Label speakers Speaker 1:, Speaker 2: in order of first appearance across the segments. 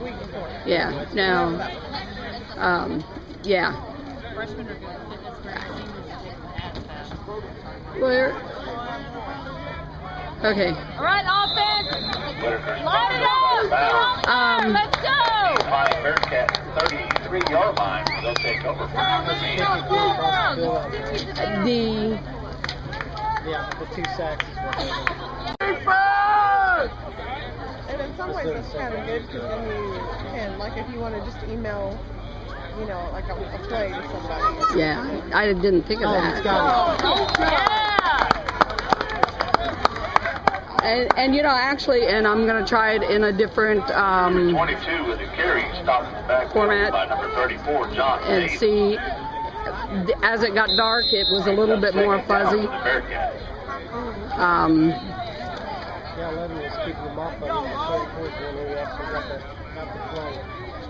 Speaker 1: week before.
Speaker 2: Yeah. No. Yeah.
Speaker 3: Freshmen are good. Fitness great. Seniors are taking the ass bash.
Speaker 2: Where? Okay.
Speaker 3: All right, offense. Line it up. Let's go.
Speaker 4: Flying Bearcat 33-yard line. They'll take over.
Speaker 1: The 2 sacks is what they do. And in some ways that's kind of good because then you can, like if you want to just email, you know, like a play to somebody.
Speaker 2: Yeah. I didn't think of that. And you know, actually, and I'm going to try it in a different
Speaker 4: 22 with the carry. Stopped back
Speaker 2: format
Speaker 4: by number 34, John
Speaker 2: and
Speaker 4: Davis.
Speaker 2: see, as it got dark, it was a little bit more fuzzy.
Speaker 1: Yeah, 11 was keeping them off of it. 34 is when we actually got the play.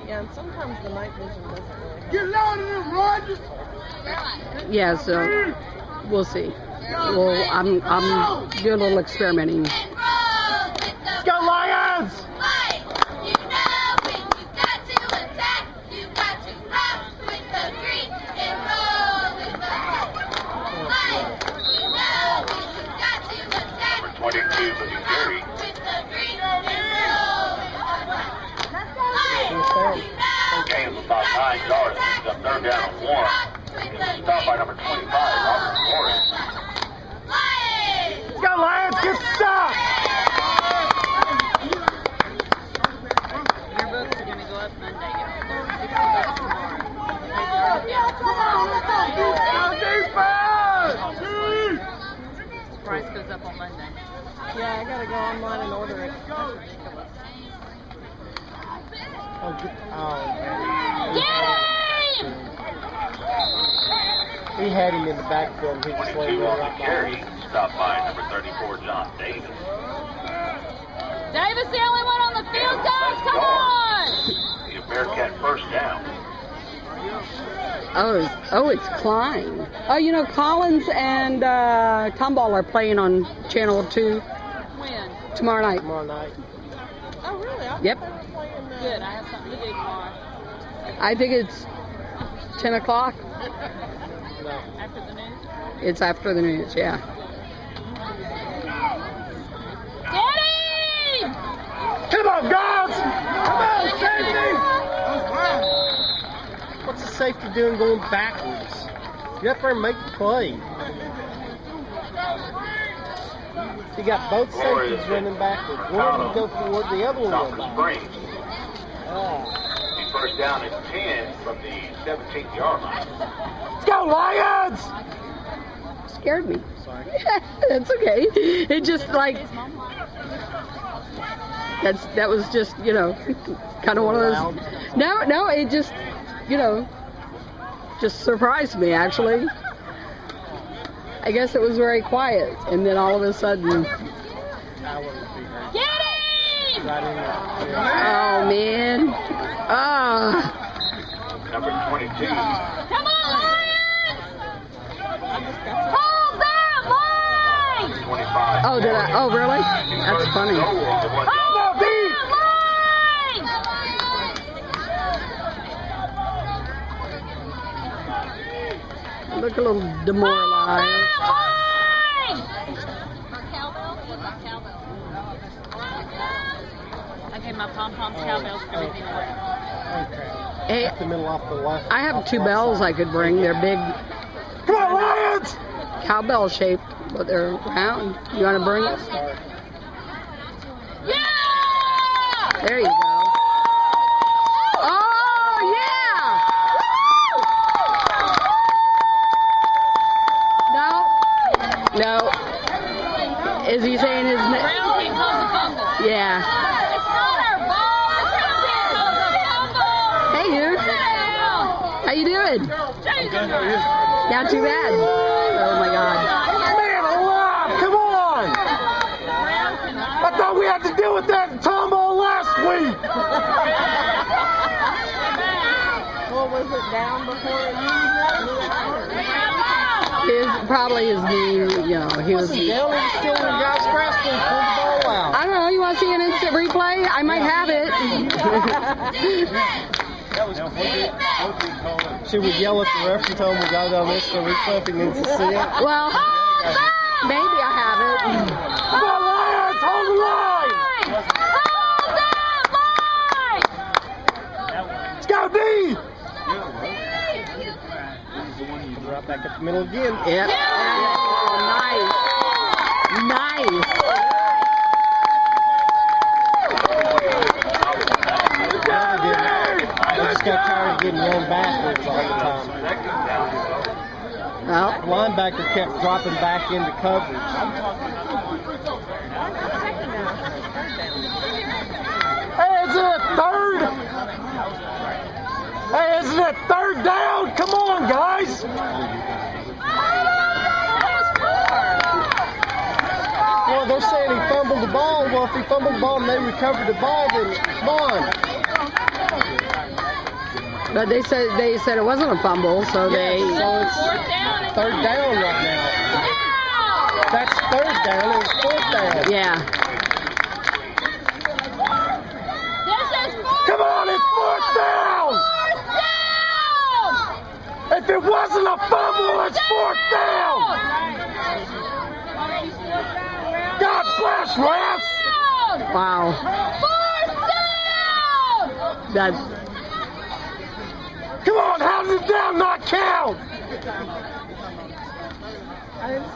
Speaker 1: Yeah, and sometimes the night vision doesn't really. Get loud in them, Rogers!
Speaker 2: Yeah, so we'll see. Well, I'm doing a little experimenting.
Speaker 1: Let's go, Lions!
Speaker 4: Number 22 with the carry. Gain of about 9 yards. It's a third down and 1. Stopped by number 25, Robert Morris.
Speaker 1: Let's go, Lions! Good stop!
Speaker 3: Your books are going to go up Monday, y'all. Price goes up on Monday.
Speaker 1: Yeah, I gotta go online and order it. That's ridiculous. He had him in the backfield and he just laid
Speaker 4: 22
Speaker 1: right
Speaker 4: on the
Speaker 1: by
Speaker 4: carry.
Speaker 1: him.
Speaker 4: Stopped by number 34, John Davis.
Speaker 3: Davis, the only one on the field, guys. Come on!
Speaker 4: The Bearcat first down.
Speaker 2: Oh, it's Klein. Oh, you know, Collins and Tomball are playing on Channel 2
Speaker 3: When?
Speaker 2: tomorrow night.
Speaker 1: Tomorrow night. Oh, really?
Speaker 2: Yep.
Speaker 3: Good. I have something to do tomorrow.
Speaker 2: I think it's 10 o'clock.
Speaker 1: No.
Speaker 3: After the news.
Speaker 2: It's after the news, yeah.
Speaker 3: Get him!
Speaker 1: Come on, guys! Come on, safety! What's the safety doing going backwards? Get up there and make the play. You got both safeties running backwards. One will go forward, the other one will go back.
Speaker 4: First down at 10 from the 17th-yard line.
Speaker 1: Let's go, Lions!
Speaker 2: Scared me.
Speaker 1: Sorry.
Speaker 2: That's okay. It just like that was just, you know, kind of one of those. No, it just, you know, just surprised me actually. I guess it was very quiet, and then all of a sudden.
Speaker 3: Get him!
Speaker 2: Oh man.
Speaker 4: Number 22.
Speaker 3: Come on, Lions! Hold that line!
Speaker 4: 25.
Speaker 2: Oh, did I? Oh, really? That's funny.
Speaker 3: Hold that line!
Speaker 2: Look a little demoralized.
Speaker 3: Okay, my pom-poms, cowbells, everything away.
Speaker 2: Hey,
Speaker 1: Up the middle off the left.
Speaker 2: I have 2 bells I could bring. They're big,
Speaker 1: Come on, Lions!
Speaker 2: cowbell shaped, but they're round. You want to bring it?
Speaker 3: Yeah!
Speaker 2: There you go. Oh yeah! No. Is he saying his name?
Speaker 3: Brown can't cause a fumble.
Speaker 2: Yeah.
Speaker 3: It's not our ball. Brown can't cause a fumble.
Speaker 2: Hey, dude. How you doing? Not too bad. Oh my God.
Speaker 1: Man alive! Come on! I thought we had to deal with that in Tomball last week!
Speaker 5: Well, was it down before it
Speaker 2: Probably his knee, you know, he was...
Speaker 1: Down, he was still in the guy's grasp and pulled the ball out.
Speaker 2: I don't know, you want to see an instant replay? I might have it.
Speaker 1: Should we yell at the ref and tell him we got it on instant replay if he needs to see it?
Speaker 2: Well, maybe I have it.
Speaker 1: Come on, Lions, hold the line!
Speaker 3: Hold that line!
Speaker 1: Let's go, D! Right back up the middle again.
Speaker 2: Yep. Oh, nice. Nice.
Speaker 1: They just got tired of getting run backwards all the time.
Speaker 2: Well,
Speaker 1: The linebacker kept dropping back into coverage. Hey, isn't it third? Hey, isn't it third down? Come on, guys. Well, they're saying he fumbled the ball. Well, if he fumbled the ball and they recovered the ball, then come on.
Speaker 2: but they said it wasn't a fumble, so they...
Speaker 1: So it's third down right now. That's third down. It was fourth down.
Speaker 2: Yeah.
Speaker 1: Come on, it's fourth down. If it wasn't a fumble, it's fourth down. God bless, refs.
Speaker 2: Wow. That...
Speaker 1: Come on, how does it down not count?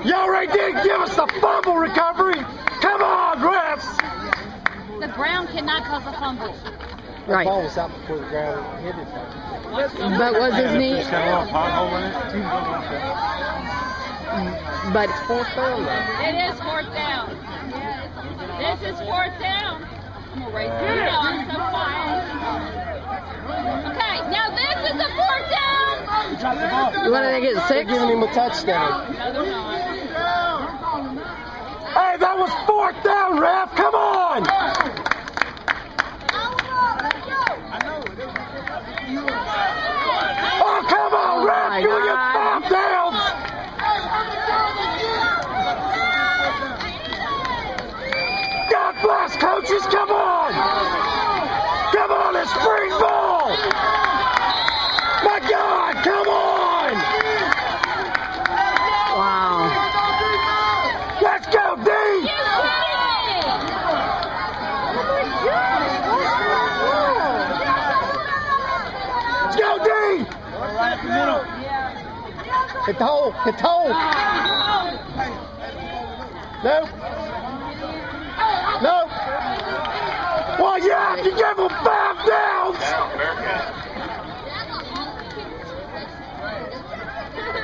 Speaker 1: Y'all right there, give us a fumble recovery. Come on, refs.
Speaker 3: The ground cannot cause a fumble.
Speaker 2: Right.
Speaker 1: The ball was out before the ground hit it.
Speaker 2: But was his knee... But...
Speaker 1: Fourth down, though.
Speaker 3: It is fourth down. This is fourth down. I'm going to raise it on so quiet. Okay, now this is a fourth down.
Speaker 2: What did they get, 6?
Speaker 1: They're giving him a touchdown.
Speaker 3: No, they're not.
Speaker 1: Hey, that was fourth down, ref. Come on. Oh, come on, ref. Give me 5 downs. God bless, coaches. Come on. Come on, it's spring ball. My God, come on.
Speaker 2: Wow.
Speaker 1: Let's go, D. Let's go, D.
Speaker 4: Right up the middle.
Speaker 1: Hit the hole. Hit the hole. No. No. Well, you have to give them 5 downs.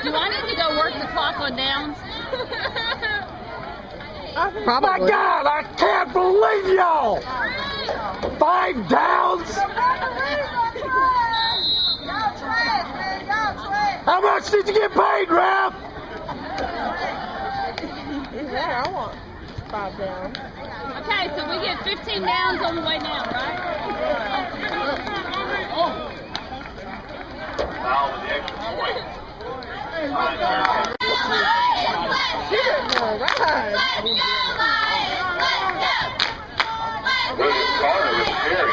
Speaker 3: Do I need to go work the clock on downs?
Speaker 2: Probably.
Speaker 1: My God, I can't believe y'all. 5 downs. How much did you get paid, ref?
Speaker 5: Yeah, I want 5 down.
Speaker 3: Okay, so we get 15 downs on the way down, right?
Speaker 4: Foul with the extra point.
Speaker 5: All right.
Speaker 4: William Carter was carried.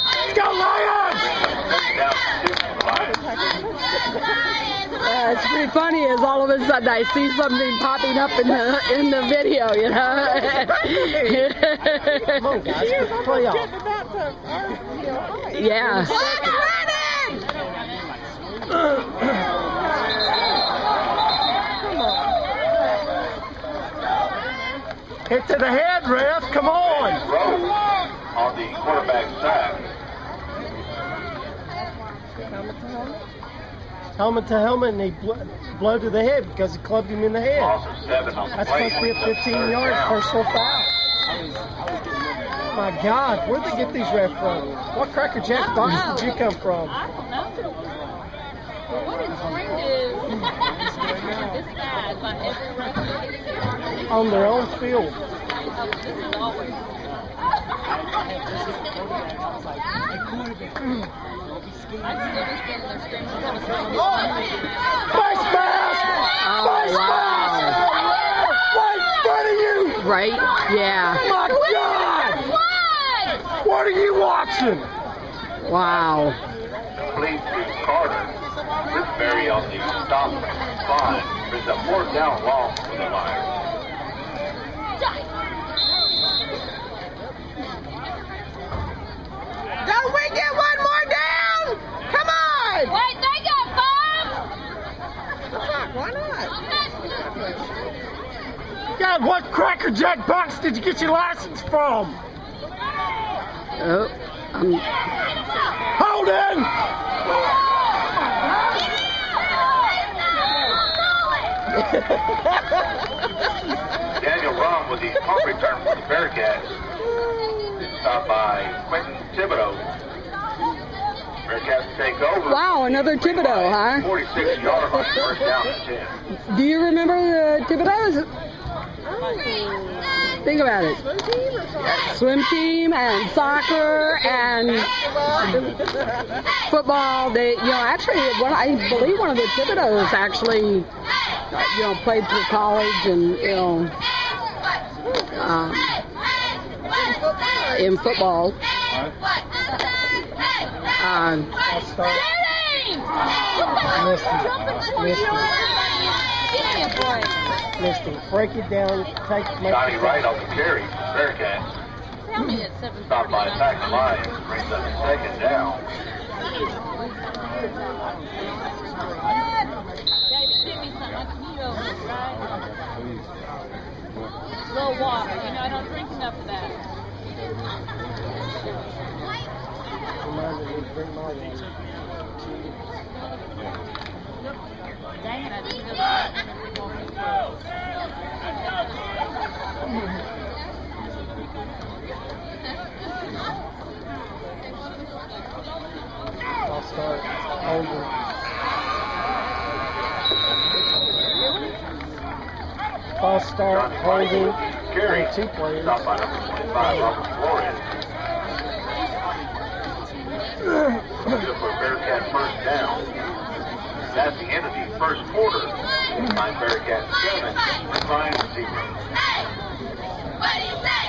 Speaker 1: Let's go, Lions!
Speaker 2: It's pretty funny as all of a sudden I see something popping up in the video, you know.
Speaker 1: Come on, guys, get the play off.
Speaker 2: Yeah.
Speaker 1: Hit to the head, ref. Come on.
Speaker 4: On the quarterback side.
Speaker 1: Helmet to helmet, and he blow to the head because he clubbed him in the head.
Speaker 4: Loss of 7 on the
Speaker 1: That's
Speaker 4: play.
Speaker 1: supposed to be a 15-yard personal foul. My God, where'd they get these refs from? What Cracker Jack box did you come from?
Speaker 3: I don't know. What did Spring do? This bad, but every ref
Speaker 1: On their own field.
Speaker 3: this is always.
Speaker 1: Face mask! Face mask! Right in front of you!
Speaker 2: Right? Yeah.
Speaker 1: My God! What are you watching?
Speaker 2: Wow.
Speaker 4: Complete to Carter. Woodbury on the stop line. Brings up 4th down long for the Lions.
Speaker 5: Don't we get one more down? Come on!
Speaker 3: Wait, they got 5?
Speaker 5: Fuck, why not?
Speaker 1: God, what Cracker Jack box did you get your license from?
Speaker 2: Oh.
Speaker 1: Holding!
Speaker 4: Daniel Rum with the punt return for the Bearcats. Stopped by Quentin Thibodeau. Bearcats take over.
Speaker 2: Wow, another Thibodeau, huh?
Speaker 4: 46-yard line, 1st down and 10.
Speaker 2: Do you remember the Thibodeaus? Think about it. Swim team and soccer and football. They, you know, actually, I believe one of the Thibodeaus actually, played through college and, in football.
Speaker 1: Misty, break it down.
Speaker 4: Johnny Wright on the carry, Bearcats.
Speaker 3: Tell me it's 7:30.
Speaker 4: Stopped by Pack Lions, brings up 2nd down.
Speaker 3: David, give me something. I can eat over it, right? A little water. I don't drink enough of that. Dang it, I didn't know that.
Speaker 1: I'll start holding. False start, holding,
Speaker 4: Carry.
Speaker 1: 2 players.
Speaker 4: Stopped by number 25, Robert Flores. Good for a Bearcat 1st down. That's the end of the 1st quarter. Bearcat 7, Lions 0.
Speaker 3: What do you say?